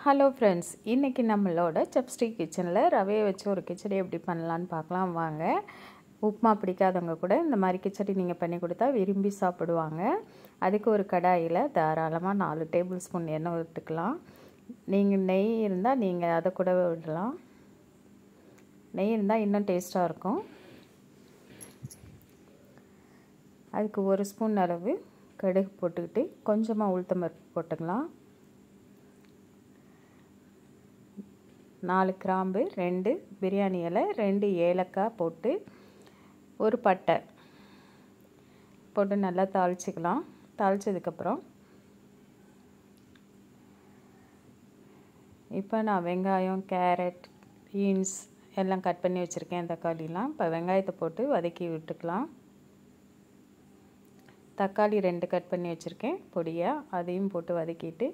Hello friends, இன்றைக்கி நம்மளோட சப்ஸ்டிக் கிச்சனில் ரவையை வச்சு ஒரு கிச்சடி எப்படி பண்ணலான்னு பார்க்கலாம் வாங்க. உப்புமா பிடிக்காதவங்க கூட இந்த மாதிரி கிச்சடி நீங்கள் பண்ணி கொடுத்தா விரும்பி சாப்பிடுவாங்க. அதுக்கு ஒரு கடாயில் தாராளமாக 4 டேபிள் ஸ்பூன் எண்ணெய் விட்டுக்கலாம். நீங்கள் நெய் இருந்தால் நீங்கள் அதை கூட விடலாம். நெய் இருந்தால் இன்னும் டேஸ்ட்டாக இருக்கும். அதுக்கு 1 ஸ்பூன் அளவு கடுகு போட்டுக்கிட்டு கொஞ்சமாக உளுத்தம்பருப்பு போட்டுக்கலாம். 4 கிராம்பு, 2 பிரியாணி இலை, 2 ஏலக்காய் போட்டு ஒரு பட்டை போட்டு நல்லா தாளிச்சிக்கலாம். தாளித்ததுக்கப்புறம் இப்போ நான் வெங்காயம், கேரட், பீன்ஸ் எல்லாம் கட் பண்ணி வச்சுருக்கேன். தக்காளிலாம் இப்போ வெங்காயத்தை போட்டு வதக்கி விட்டுக்கலாம். தக்காளி 2 கட் பண்ணி வச்சுருக்கேன் பொடியாக, அதையும் போட்டு வதக்கிட்டு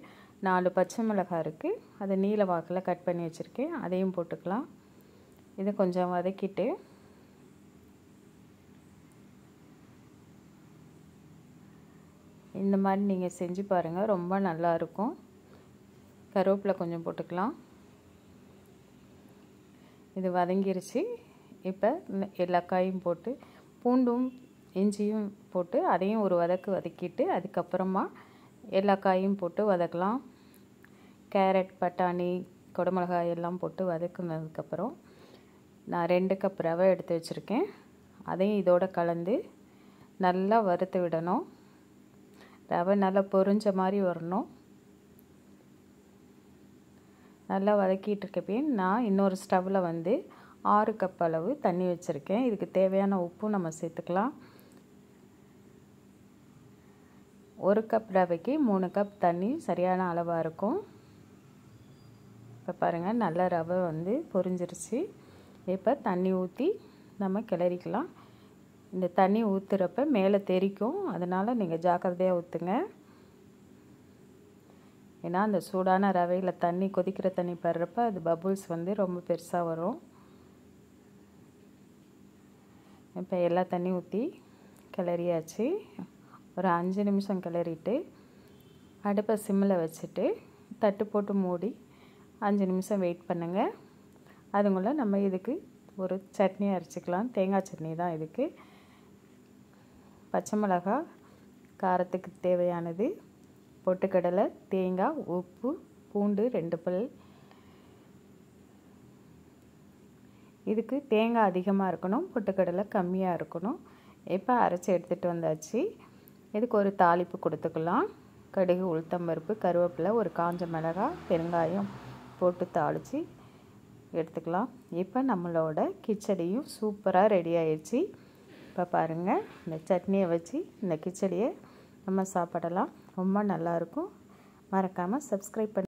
4 பச்சை மிளகாய் இருக்குது, அதை நீல வாக்கில் கட் பண்ணி வச்சுருக்கேன், அதையும் போட்டுக்கலாம். இதை கொஞ்சம் வதக்கிட்டு இந்த மாதிரி நீங்கள் செஞ்சு பாருங்கள், ரொம்ப நல்லாயிருக்கும். கருவேப்பிலை கொஞ்சம் போட்டுக்கலாம். இது வதங்கிருச்சு. இப்போ எல்லா காயும் போட்டு பூண்டும் இஞ்சியும் போட்டு அதையும் ஒரு வதக்கிட்டு அதுக்கப்புறமா எல்லா காயும் போட்டு வதக்கலாம். கேரட், பட்டாணி, குடமிளகாய் எல்லாம் போட்டு வதக்குனதுக்கப்புறம் நான் 2 கப் ரவை எடுத்து வச்சுருக்கேன். அதையும் இதோட கலந்து நல்லா வறுத்து விடணும். ரவை நல்லா பொரிஞ்ச மாதிரி வரணும். நல்லா வதக்கிட்டு இருக்கப்பே நான் இன்னொரு ஸ்டவ்வில் 6 கப் அளவு தண்ணி வச்சுருக்கேன். இதுக்கு தேவையான உப்பும் நம்ம சேர்த்துக்கலாம். 1 கப் ரவைக்கு 3 கப் தண்ணி சரியான அளவாக இருக்கும். இப்போ பாருங்கள், நல்லா ரவை பொரிஞ்சிருச்சு. இப்போ தண்ணி ஊற்றி நம்ம கிளறிக்கலாம். இந்த தண்ணி ஊற்றுறப்ப மேலே தெறிக்கும், அதனால் நீங்கள் ஜாக்கிரதையாக ஊற்றுங்க. ஏன்னா அந்த சூடான ரவையில் தண்ணி கொதிக்கிற தண்ணி படுறப்ப அது பபுள்ஸ் ரொம்ப பெருசாக வரும். இப்போ எல்லா தண்ணி ஊற்றி கிளறியாச்சு. ஒரு 5 நிமிஷம் கிளறிட்டு அடுப்பை சிம்மில் வச்சுட்டு தட்டு போட்டு மூடி 5 நிமிஷம் வெயிட் பண்ணுங்கள். அதுக்குள்ள நம்ம இதுக்கு ஒரு சட்னி அரைச்சிக்கலாம். தேங்காய் சட்னி தான் இதுக்கு. பச்சை மிளகாய் காரத்துக்கு தேவையானது, பொட்டுக்கடலை, தேங்காய், உப்பு, பூண்டு 2 பல். இதுக்கு தேங்காய் அதிகமாக இருக்கணும், பொட்டுக்கடலை கம்மியாக இருக்கணும். இப்போ அரைச்சி எடுத்துகிட்டு வந்தாச்சு. இதுக்கு ஒரு தாளிப்பு கொடுத்துக்கலாம். கடுகு, உளுத்தம்பருப்பு, கருவேப்பிலை, ஒரு காஞ்ச மிளகாய், பெருங்காயம் போட்டு தாளித்து எடுத்துக்கலாம். இப்போ நம்மளோட கிச்சடியும் சூப்பராக ரெடி ஆயிடுச்சு. இப்போ பாருங்கள், இந்த சட்னியை வச்சு இந்த கிச்சடியை நம்ம சாப்பிடலாம். ரொம்ப நல்லாயிருக்கும். மறக்காமல் சப்ஸ்கிரைப் பண்ணி